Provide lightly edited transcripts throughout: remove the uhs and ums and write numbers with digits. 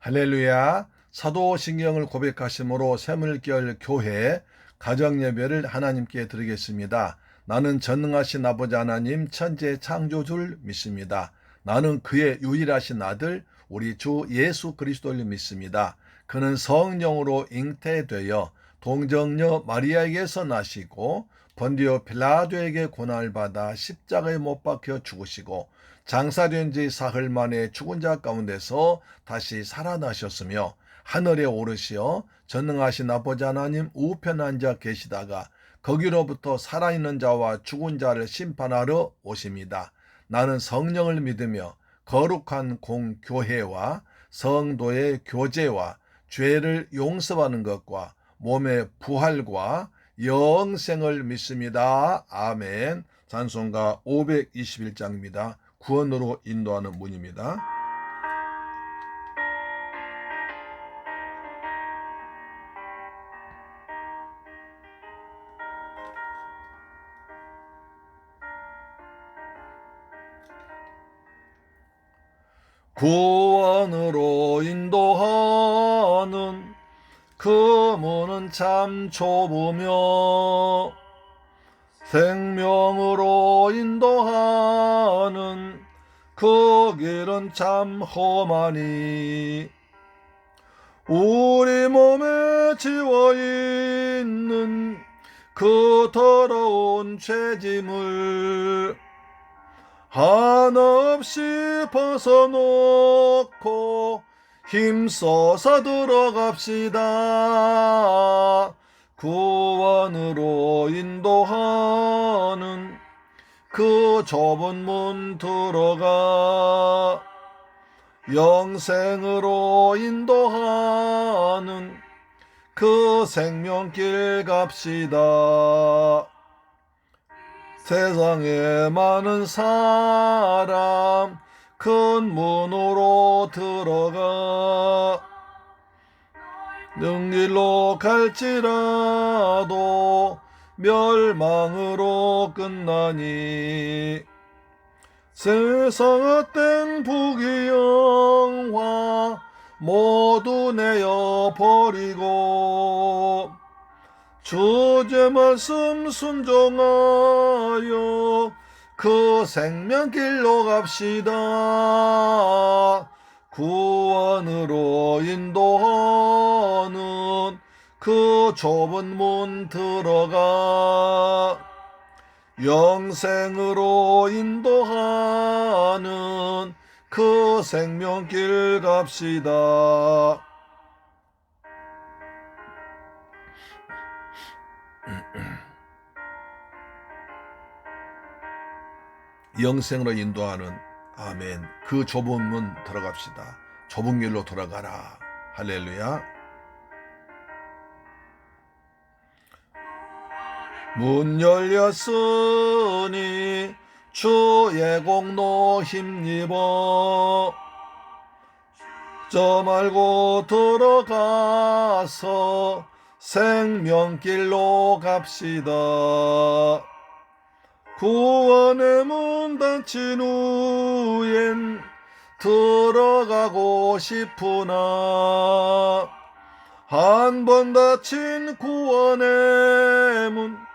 할렐루야. 사도신경을 고백하심으로 샘물결 교회 가정예배를 하나님께 드리겠습니다. 나는 전능하신 아버지 하나님 천지의 창조주를 믿습니다. 나는 그의 유일하신 아들 우리 주 예수 그리스도를 믿습니다. 그는 성령으로 잉태되어 동정녀 마리아에게서 나시고 본디오 빌라도에게 고난을 받아 십자가에 못 박혀 죽으시고 장사된 지 사흘 만에 죽은 자 가운데서 다시 살아나셨으며 하늘에 오르시어 전능하신 아버지 하나님 우편 앉아 계시다가 거기로부터 살아있는 자와 죽은 자를 심판하러 오십니다. 나는 성령을 믿으며 거룩한 공교회와 성도의 교제와 죄를 용서하는 것과 몸의 부활과 영생을 믿습니다. 아멘. 찬송가 521장입니다. 구원으로 인도하는 문입니다. 구원으로 인도하는 그 문은 참 좁으며 생명으로 인도하는 그 길은 참 험하니 우리 몸에 지워있는 그 더러운 죄짐을 한없이 벗어놓고 힘써서 들어갑시다. 구원으로 인도하는 그 좁은 문 들어가 영생으로 인도하는 그 생명길 갑시다. 세상에 많은 사람 큰 문으로 들어가 능길로 갈지라도 멸망으로 끝나니 세상 헛된 부귀영화 모두 내어버리고 주의 말씀 순종하여 그 생명길로 갑시다. 구원으로 인도하는 그 좁은 문 들어가 영생으로 인도하는 그 생명길 갑시다. 영생으로 인도하는 아멘. 그 좁은 문 들어갑시다. 좁은 길로 돌아가라. 할렐루야. 문 열렸으니 주의 공로 힘입어 저 말고 들어가서 생명길로 갑시다. 구원의 문 닫힌 후엔 들어가고 싶으나 한 번 닫힌 구원의 문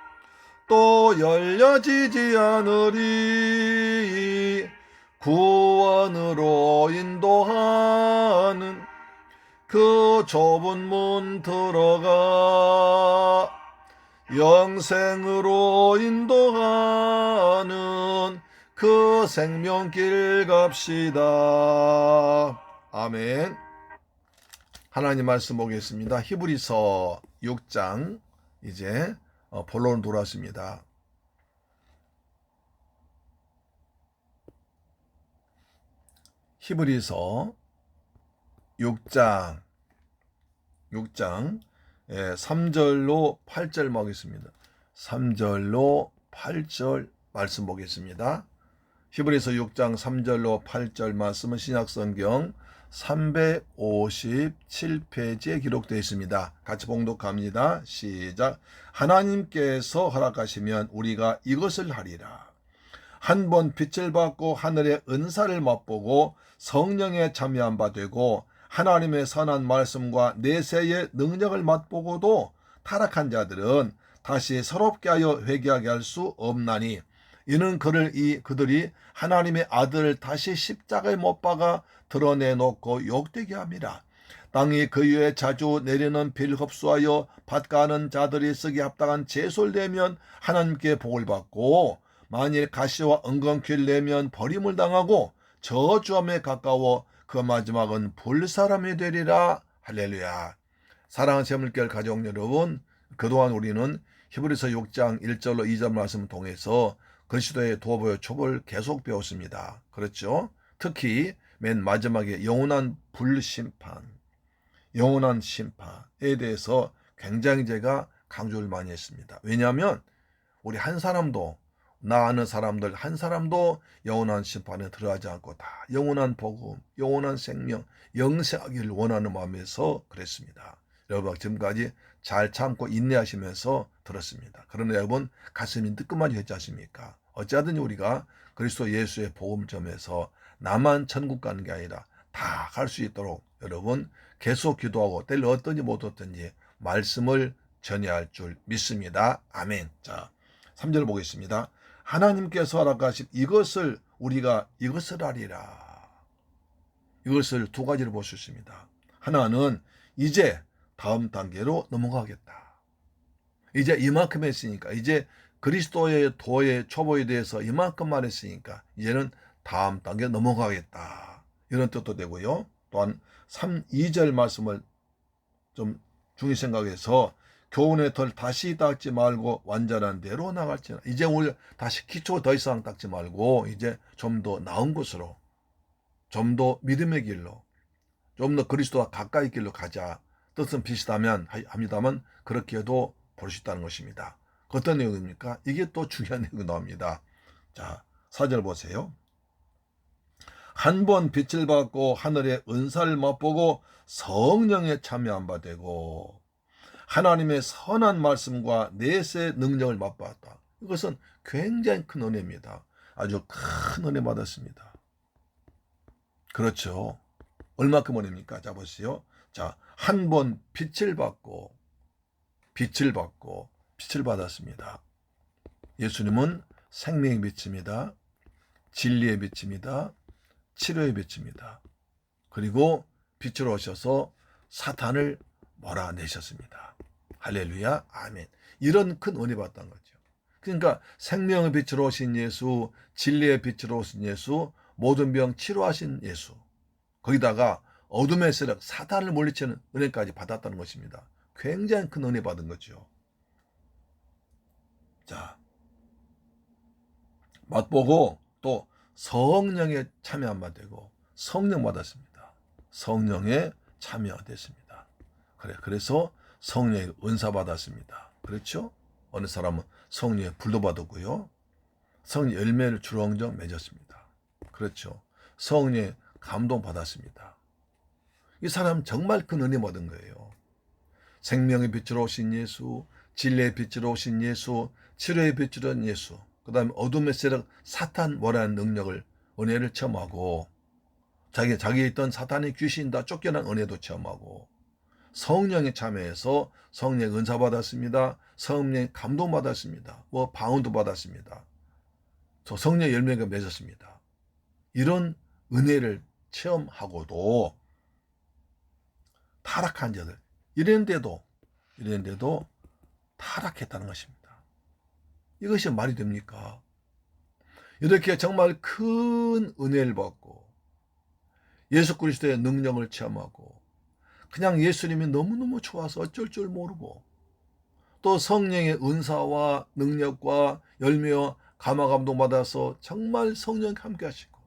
또 열려지지 않으리. 구원으로 인도하는 그 좁은 문 들어가 영생으로 인도하는 그 생명길 갑시다. 아멘. 하나님 말씀 보겠습니다. 히브리서 6장 이제 본론 돌아왔습니다. 히브리서 6장 3절로 8절 보겠습니다. 3절로 8절 말씀 보겠습니다. 히브리서 6장 3절로 8절 말씀은 신약성경 357페이지에 기록되어 있습니다. 같이 봉독합니다. 시작. 하나님께서 허락하시면 우리가 이것을 하리라. 한 번 빛을 받고 하늘의 은사를 맛보고 성령에 참여한 바 되고 하나님의 선한 말씀과 내세의 능력을 맛보고도 타락한 자들은 다시 서럽게 하여 회개하게 할 수 없나니 이는 그들이 하나님의 아들을 다시 십자가에 못 박아 드러내놓고 욕되게 함이라. 땅이 그 위에 자주 내리는 비를 흡수하여 밭가는 자들이 쓰기 합당한 제소를 내면 하나님께 복을 받고, 만일 가시와 엉겅퀴를 내면 버림을 당하고 저주함에 가까워 그 마지막은 불사람이 되리라. 할렐루야. 사랑하는 새물결 가족 여러분, 그동안 우리는 히브리서 6장 1절로 2절 말씀을 통해서 그리스도의 도보의 촉을 계속 배웠습니다. 그렇죠? 특히 맨 마지막에 영원한 불심판, 영원한 심판에 대해서 굉장히 제가 강조를 많이 했습니다. 왜냐하면 우리 한 사람도, 나 아는 사람들 한 사람도 영원한 심판에 들어가지 않고 다 영원한 복음, 영원한 생명, 영생하기를 원하는 마음에서 그랬습니다. 여러분 지금까지 잘 참고 인내하시면서 들었습니다. 그러나 여러분 가슴이 뜨끔하게 했지 않습니까? 어찌하든지 우리가 그리스도 예수의 복음점에서 나만 천국 가는 게 아니라 다 갈 수 있도록 여러분 계속 기도하고 때를 어떤지 못 어떤지 말씀을 전해야 할 줄 믿습니다. 아멘. 자, 3절 보겠습니다. 하나님께서 허락하신 이것을 하리라. 이것을 두 가지로 볼 수 있습니다. 하나는 이제 다음 단계로 넘어가겠다. 이제 이만큼 했으니까, 이제 그리스도의 도의 초보에 대해서 이만큼만 했으니까 이제는 다음 단계 넘어가겠다. 이런 뜻도 되고요. 또한 2절 말씀을 좀 중히 생각해서 교훈의 털 다시 닦지 말고 완전한 대로 나갈지나. 이제 우리 다시 기초 더 이상 닦지 말고 이제 좀 더 나은 곳으로, 좀 더 믿음의 길로, 좀 더 그리스도와 가까이 길로 가자. 뜻은 비슷하면 합니다만 그렇게도 볼 수 있다는 것입니다. 어떤 내용입니까? 이게 또 중요한 내용이 나옵니다. 자, 4절 보세요. 한 번 빛을 받고 하늘의 은사를 맛보고 성령에 참여한 바 되고 하나님의 선한 말씀과 내세의 능력을 맛봤다. 이것은 굉장히 큰 은혜입니다. 아주 큰 은혜 받았습니다. 그렇죠. 얼마큼 은혜입니까? 자, 보세요. 자, 한 번 빛을 받고 빛을 받았습니다. 예수님은 생명의 빛입니다. 진리의 빛입니다. 치료의 빛입니다. 그리고 빛으로 오셔서 사탄을 몰아내셨습니다. 할렐루야, 아멘. 이런 큰 은혜 받았던 거죠. 그러니까 생명의 빛으로 오신 예수, 진리의 빛으로 오신 예수, 모든 병 치료하신 예수, 거기다가 어둠의 세력 사탄을 물리치는 은혜까지 받았다는 것입니다. 굉장히 큰 은혜 받은 거죠. 자, 맛보고 또 성령에 참여한 바 되고 성령 받았습니다. 성령에 참여됐습니다. 그래서 성령의 은사 받았습니다. 그렇죠? 어느 사람은 성령의 불도 받았고요. 성령 열매를 주렁주렁 맺었습니다. 그렇죠? 성령의 감동 받았습니다. 이 사람 정말 큰 은혜 받은 거예요. 생명의 빛으로 오신 예수, 진리의 빛으로 오신 예수, 치료의 빛으로 오신 예수, 그 다음에 어둠의 세력 사탄 뭐라는 능력을, 은혜를 체험하고 자기에 있던 사탄의 귀신 다 쫓겨난 은혜도 체험하고 성령에 참여해서 성령의 은사 받았습니다. 성령의 감동 받았습니다. 방언도 받았습니다. 저 성령 열매가 맺었습니다. 이런 은혜를 체험하고도 타락한 자들, 이랬는데도 타락했다는 것입니다. 이것이 말이 됩니까? 이렇게 정말 큰 은혜를 받고 예수 그리스도의 능력을 체험하고 그냥 예수님이 너무너무 좋아서 어쩔 줄 모르고 또 성령의 은사와 능력과 열매와 감화 감동 받아서 정말 성령과 함께 하시고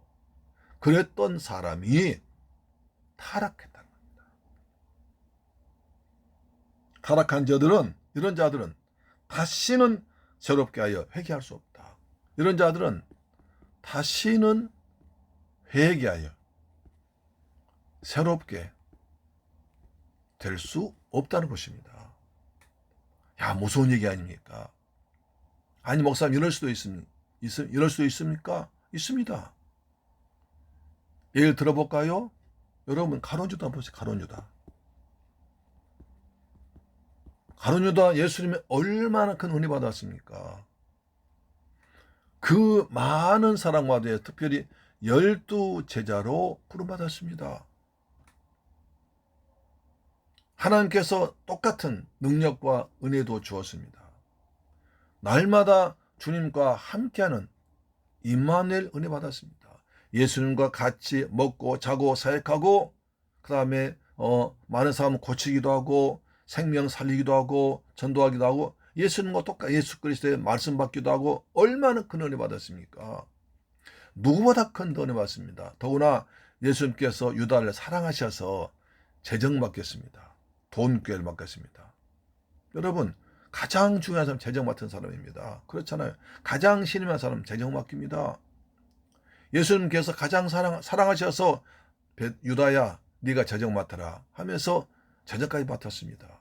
그랬던 사람이 타락했다는 겁니다. 타락한 자들은, 이런 자들은 다시는 새롭게 하여 회개할 수 없다. 이런 자들은 다시는 회개하여 새롭게 될 수 없다는 것입니다. 야, 무서운 얘기 아닙니까? 아니, 목사님, 이럴 수도 있습니까? 있습니다. 예를 들어볼까요? 여러분 가룟 유다 보세요. 가룟 유다. 가룟 유다 예수님이 얼마나 큰 은혜 받았습니까? 그 많은 사랑 가운데 특별히 12제자로 부름받았습니다. 하나님께서 똑같은 능력과 은혜도 주었습니다. 날마다 주님과 함께하는 임마누엘 은혜 받았습니다. 예수님과 같이 먹고 자고 사역하고 그 다음에 많은 사람 고치기도 하고 생명 살리기도 하고 전도하기도 하고 예수님과 똑같이 예수 그리스도의 말씀 받기도 하고 얼마나 큰 은혜 받았습니까? 누구보다 큰 은혜 받습니다. 더구나 예수님께서 유다를 사랑하셔서 재정 맡겼습니다. 돈꾀를 맡겼습니다. 여러분 가장 중요한 사람 재정 맡은 사람입니다. 그렇잖아요. 가장 신임한 사람 재정 맡깁니다. 예수님께서 가장 사랑하셔서 유다야 네가 재정 맡아라 하면서 재정까지 맡았습니다.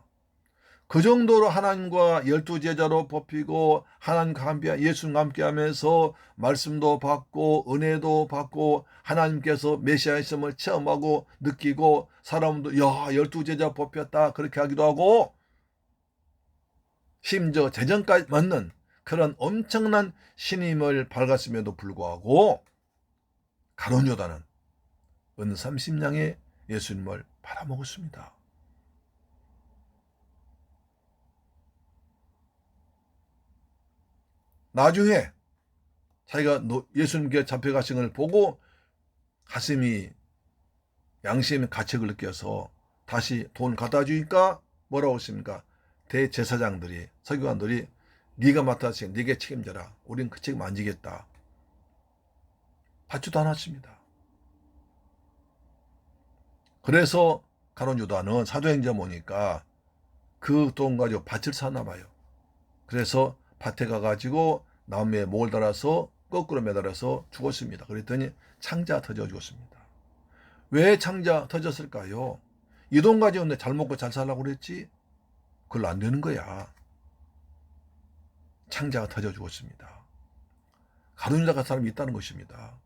그 정도로 하나님과 12제자로 뽑히고 하나님과 함께 예수님과 함께하면서 말씀도 받고 은혜도 받고 하나님께서 메시아이심을 체험하고 느끼고 사람도 야 12제자 뽑혔다 그렇게 하기도 하고 심지어 재정까지 맡는 그런 엄청난 신임을 받았음에도 불구하고 가룟 유다는 은 30냥의 예수님을 팔아먹었습니다. 나중에 자기가 예수님께 잡혀가신 걸 보고 가슴이 양심의 가책을 느껴서 다시 돈 갖다 주니까 뭐라고 했습니까? 대제사장들이 서기관들이 네가 맡았으니 네게 책임져라. 우린 그 책임 안 지겠다. 받지도 않았습니다. 그래서 가룟 유다는 사도행전 보니까 그 돈 가지고 밭을 사나 봐요. 그래서 밭에 가가지고 나무에 목을 달아서 거꾸로 매달아서 죽었습니다. 그랬더니 창자 터져 죽었습니다. 왜 창자 터졌을까요? 이 돈 가지고 잘 먹고 잘 살라고 그랬지? 그걸로 안 되는 거야. 창자가 터져 죽었습니다. 가룟 유다 같은 사람이 있다는 것입니다.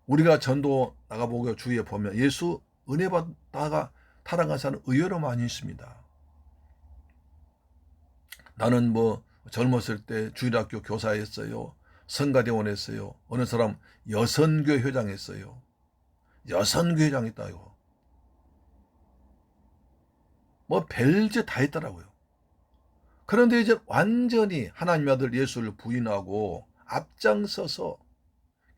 우리가 전도 나가보고 주위에 보면 예수 은혜 받다가 타락한 사람은 의외로 많이 있습니다. 나는 젊었을 때 주일학교 교사했어요. 성가대원 했어요. 어느 사람 여선교 회장 했어요. 여선교 회장 했다고. 별짓 다 했더라고요. 그런데 이제 완전히 하나님의 아들 예수를 부인하고 앞장서서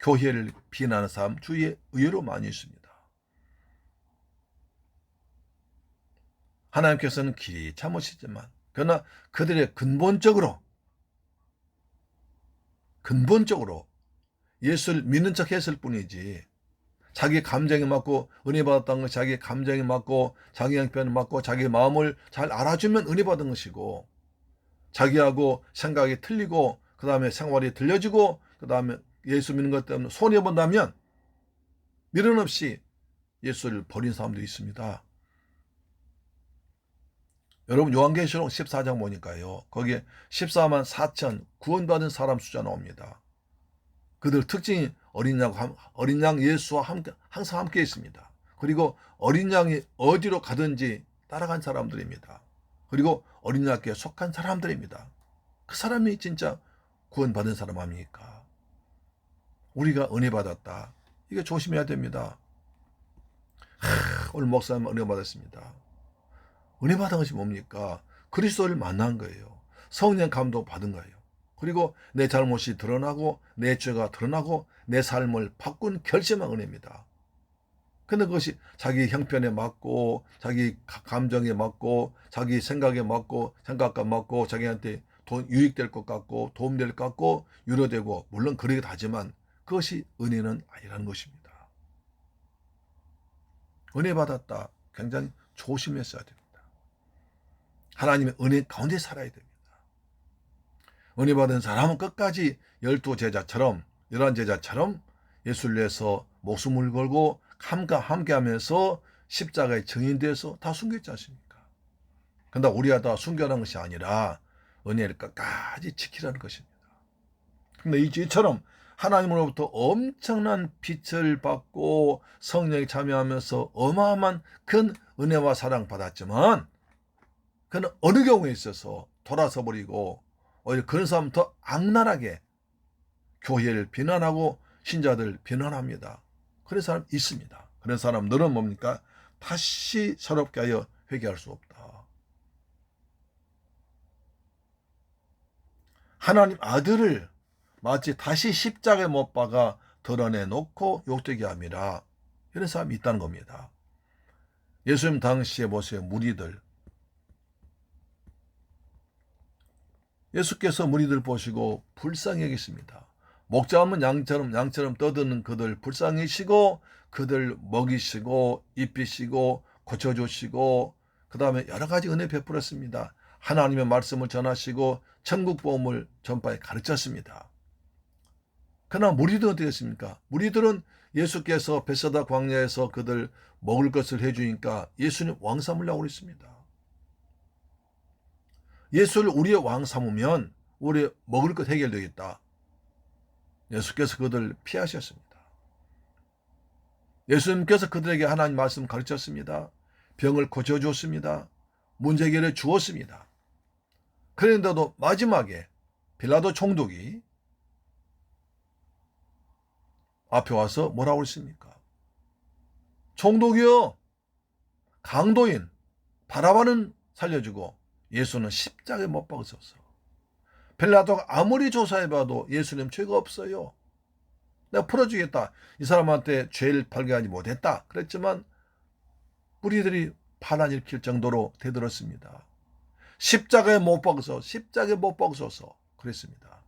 교회를 비난하는 사람 주위에 의외로 많이 있습니다. 하나님께서는 길이 참으시지만 그러나 그들의 근본적으로 예수를 믿는 척 했을 뿐이지 자기 감정에 맞고 은혜 받았다는 것이 자기 감정에 맞고 자기 형편에 맞고 자기 마음을 잘 알아주면 은혜 받은 것이고 자기하고 생각이 틀리고 그 다음에 생활이 들려지고 그 다음에 예수 믿는 것 때문에 손해본다면 미련 없이 예수를 버린 사람도 있습니다. 여러분 요한계시록 14장 보니까요. 거기에 14만 4천 구원받은 사람 숫자 나옵니다. 그들 특징이 어린 양 예수와 항상 함께 있습니다. 그리고 어린 양이 어디로 가든지 따라간 사람들입니다. 그리고 어린 양께 속한 사람들입니다. 그 사람이 진짜 구원받은 사람 아닙니까? 우리가 은혜 받았다. 이게 조심해야 됩니다. 오늘 목사님 은혜 받았습니다. 은혜 받은 것이 뭡니까? 그리스도를 만난 거예요. 성령 감동 받은 거예요. 그리고 내 잘못이 드러나고 내 죄가 드러나고 내 삶을 바꾼 결심한 은혜입니다. 근데 그것이 자기 형편에 맞고 자기 감정에 맞고 자기 생각에 맞고 생각과 맞고 자기한테 유익될 것 같고 도움될 것 같고 유로되고 물론 그러기도 하지만 그것이 은혜는 아니라는 것입니다. 은혜 받았다. 굉장히 조심했어야 됩니다. 하나님의 은혜 가운데 살아야 됩니다. 은혜 받은 사람은 끝까지 12제자처럼 11제자처럼 예수를 위해서 목숨을 걸고 함께하면서 십자가의 증인돼서 다 숨겼지 않습니까? 그런데 우리가 다 숨겨놓은 것이 아니라 은혜를 끝까지 지키라는 것입니다. 그런데 이처럼 하나님으로부터 엄청난 빛을 받고 성령이 참여하면서 어마어마한 큰 은혜와 사랑 받았지만 그는 어느 경우에 있어서 돌아서 버리고 오히려 그런 사람은 더 악랄하게 교회를 비난하고 신자들 비난합니다. 그런 사람 있습니다. 그런 사람들은 뭡니까? 다시 새롭게 하여 회개할 수 없다. 하나님 아들을 마치 다시 십자가에 못 박아 드러내놓고 욕되게 함이라. 이런 사람이 있다는 겁니다. 예수님 당시에 보세요. 무리들. 예수께서 무리들 보시고 불쌍히 여기십니다. 목자 없는 양처럼 떠드는 그들 불쌍히 여기시고 그들 먹이시고 입히시고 고쳐주시고 그 다음에 여러 가지 은혜 베풀었습니다. 하나님의 말씀을 전하시고 천국 복음을 전파에 가르쳤습니다. 그러나 무리들은 어떻게 했습니까? 무리들은 예수께서 베세다 광야에서 그들 먹을 것을 해주니까 예수님 왕 삼으려고 했습니다. 예수를 우리의 왕 삼으면 우리의 먹을 것 해결되겠다. 예수께서 그들 피하셨습니다. 예수님께서 그들에게 하나님 말씀 가르쳤습니다. 병을 고쳐주었습니다. 문제 해결해 주었습니다. 그런데도 마지막에 빌라도 총독이 앞에 와서 뭐라고 했습니까? 총독이요, 강도인 바라바는 살려주고 예수는 십자가에 못 박으소서. 빌라도가 아무리 조사해봐도 예수님 죄가 없어요. 내가 풀어주겠다. 이 사람한테 죄를 발견하지 못했다. 그랬지만 무리들이 파란 일으킬 정도로 대들었습니다. 십자가에 못 박으소서. 그랬습니다.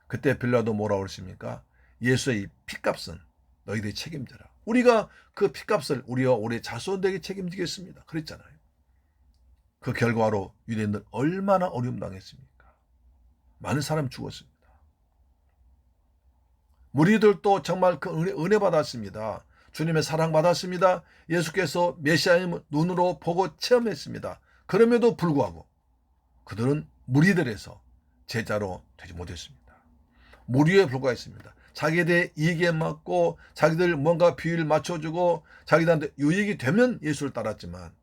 그때 빌라도 뭐라고 했습니까? 예수의 핏값은 너희들이 책임져라. 우리가 그 핏값을 우리와 우리 자손에게 책임지겠습니다. 그랬잖아요. 그 결과로 유대인들 얼마나 어려움 당했습니까? 많은 사람 죽었습니다. 무리들도 정말 그 은혜 받았습니다. 주님의 사랑 받았습니다. 예수께서 메시아임을 눈으로 보고 체험했습니다. 그럼에도 불구하고 그들은 무리들에서 제자로 되지 못했습니다. 무리에 불과했습니다. 자기에 대해 이익에 맞고 자기들 뭔가 비율을 맞춰주고 자기들한테 유익이 되면 예수를 따랐지만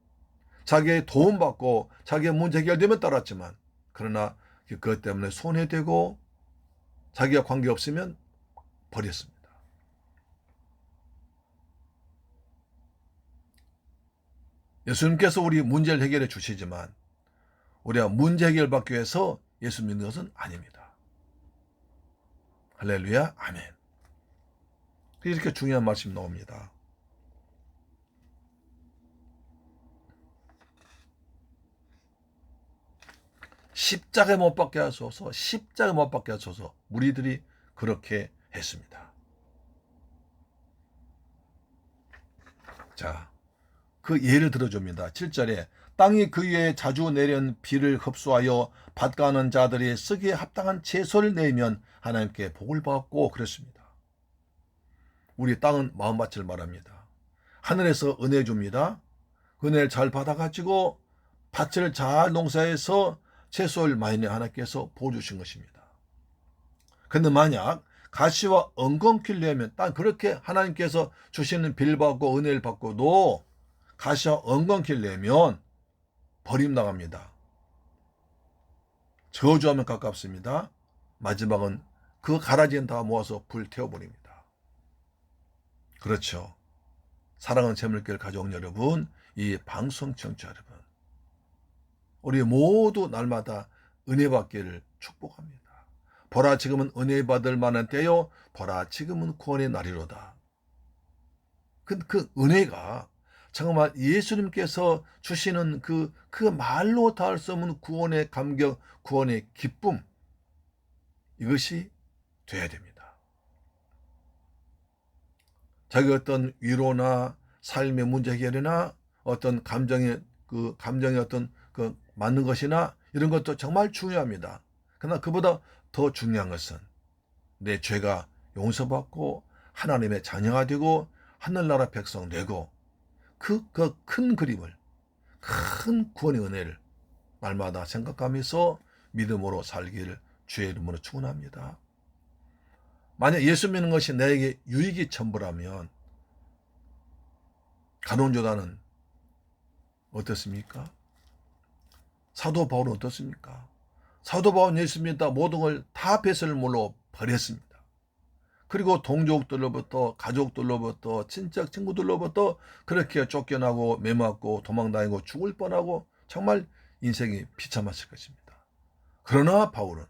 자기의 도움받고 자기의 문제 해결되면 따랐지만 그러나 그것 때문에 손해되고 자기가 관계없으면 버렸습니다. 예수님께서 우리 문제를 해결해 주시지만 우리가 문제 해결받기 위해서 예수 믿는 것은 아닙니다. 할렐루야, 아멘. 이렇게 중요한 말씀이 나옵니다. 십자가에 못 박게 하소서, 십자가에 못 박게 하소서. 무리들이 그렇게 했습니다. 자, 그 예를 들어줍니다. 7절에 땅이 그 위에 자주 내린 비를 흡수하여 밭가는 자들이 쓰기에 합당한 채소를 내면 하나님께 복을 받고 그랬습니다. 우리 땅은 마음밭을 말합니다. 하늘에서 은혜 줍니다. 은혜를 잘 받아가지고 밭을 잘 농사해서 채소를 많이 내 하나님께서 보여주신 것입니다. 그런데 만약 가시와 엉겅퀴를 내면 땅 그렇게 하나님께서 주시는 비를 받고 은혜를 받고도 가시와 엉겅퀴를 내면 버림당합니다. 저주하면 가깝습니다. 마지막은 그 가라지는 다 모아서 불태워버립니다. 그렇죠. 사랑하는 재물교회를 가져온 여러분, 이 방송 청취자 여러분, 우리 모두 날마다 은혜 받기를 축복합니다. 보라 지금은 은혜 받을 만한 때요, 보라 지금은 구원의 날이로다. 그 은혜가 정말 예수님께서 주시는 그 말로 다 할 수 없는 구원의 감격, 구원의 기쁨, 이것이 돼야 됩니다. 자기 어떤 위로나 삶의 문제 해결이나 어떤 감정의 어떤 맞는 것이나 이런 것도 정말 중요합니다. 그러나 그보다 더 중요한 것은 내 죄가 용서받고 하나님의 자녀가 되고 하늘나라 백성 되고 그 큰 그림을, 큰 구원의 은혜를 날마다 생각하면서 믿음으로 살기를 주의 이름으로 축원합니다. 만약 예수 믿는 것이 나에게 유익이 전부라면 가론유다는 어떻습니까? 사도 바울은 어떻습니까? 사도 바울은 예수 믿다 모든 걸 다 배설물로 버렸습니다. 그리고 동족들로부터 가족들로부터 친척 친구들로부터 그렇게 쫓겨나고 매맞고 도망다니고 죽을 뻔하고 정말 인생이 비참했을 것입니다. 그러나 바울은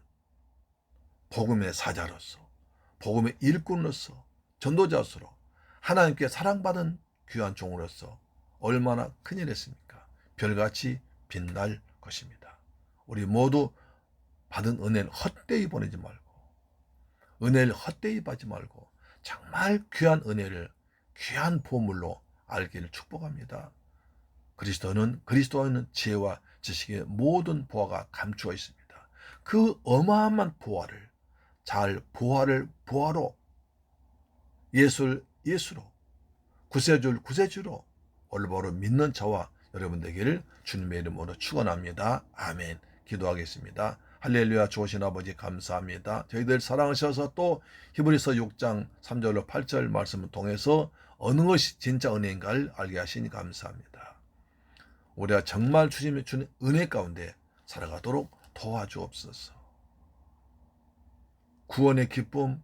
복음의 사자로서 복음의 일꾼으로서 전도자로서 하나님께 사랑받은 귀한 종으로서 얼마나 큰일 했습니까? 별같이 빛날 것입니다. 우리 모두 받은 은혜를 헛되이 보내지 말고 은혜를 헛되이 받지 말고 정말 귀한 은혜를 귀한 보물로 알기를 축복합니다. 그리스도에는 지혜와 지식의 모든 보화가 감추어 있습니다. 그 어마어마한 보화를 보화로 예수로 구세주로 올바로 믿는 저와 여러분 되기를 주님의 이름으로 축원합니다. 아멘. 기도하겠습니다. 할렐루야. 좋으신 아버지 감사합니다. 저희들 사랑하셔서 또 히브리서 6장 3절로 8절 말씀을 통해서 어느 것이 진짜 은혜인가를 알게 하시니 감사합니다. 우리가 정말 주님의 주는 은혜 가운데 살아가도록 도와주옵소서. 구원의 기쁨,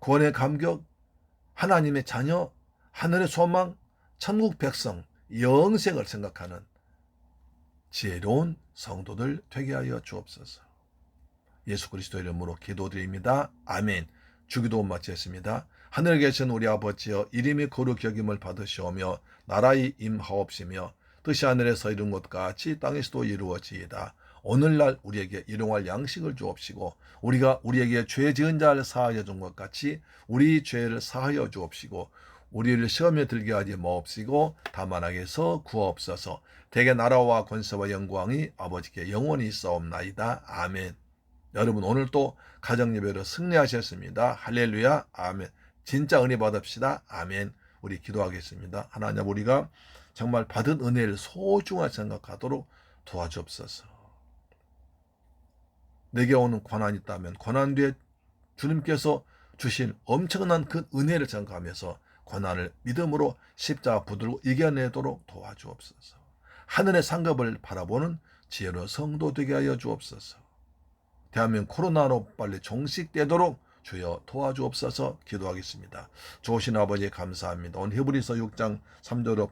구원의 감격, 하나님의 자녀, 하늘의 소망, 천국 백성, 영생을 생각하는 지혜로운 성도들 되게 하여 주옵소서. 예수 그리스도 이름으로 기도드립니다. 아멘. 주기도 마치겠습니다. 하늘에 계신 우리 아버지여 이름이 거룩히 여김을 받으시오며 나라의 임하옵시며 뜻이 하늘에서 이룬 것 같이 땅에서도 이루어지이다. 오늘날 우리에게 일용할 양식을 주옵시고 우리가 우리에게 죄 지은 자를 사하여 준 것 같이 우리 죄를 사하여 주옵시고 우리를 시험에 들게 하지 마옵시고 다만 악에서 구하옵소서. 대개 나라와 권세와 영광이 아버지께 영원히 있사옵나이다. 아멘. 여러분 오늘 또 가정예배로 승리하셨습니다. 할렐루야. 아멘. 진짜 은혜 받읍시다. 아멘. 우리 기도하겠습니다. 하나님 우리가 정말 받은 은혜를 소중하게 생각하도록 도와주옵소서. 내게 오는 고난이 있다면 고난 뒤에 주님께서 주신 엄청난 그 은혜를 생각하면서 고난을 믿음으로 십자가 붙들고 이겨내도록 도와주옵소서. 하늘의 상급을 바라보는 지혜로운 성도 되게 하여 주옵소서. 대한민국 코로나로 빨리 종식되도록 주여 도와주옵소서. 기도하겠습니다. 좋으신 아버지 감사합니다. 오늘 히브리서 6장 3절로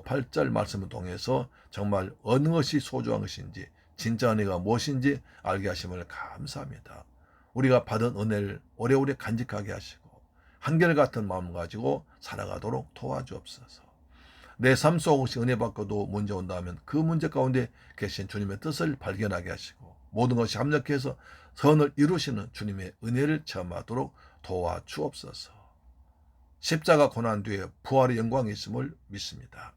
8절 말씀을 통해서 정말 어느 것이 소중한 것인지 진짜 은혜가 무엇인지 알게 하심을 감사합니다. 우리가 받은 은혜를 오래오래 간직하게 하시고 한결같은 마음 가지고 살아가도록 도와주옵소서. 내 삶 속에 은혜 받고도 문제 온다면 그 문제 가운데 계신 주님의 뜻을 발견하게 하시고 모든 것이 합력해서 선을 이루시는 주님의 은혜를 체험하도록 도와주옵소서. 십자가 고난 뒤에 부활의 영광이 있음을 믿습니다.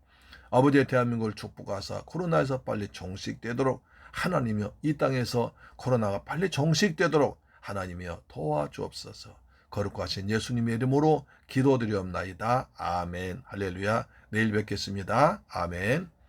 아버지의 대한민국을 축복하사 코로나에서 빨리 종식되도록 하나님이여 이 땅에서 코로나가 빨리 종식되도록 하나님이여 도와주옵소서. 거룩하신 예수님의 이름으로 기도드리옵나이다. 아멘. 할렐루야. 내일 뵙겠습니다. 아멘.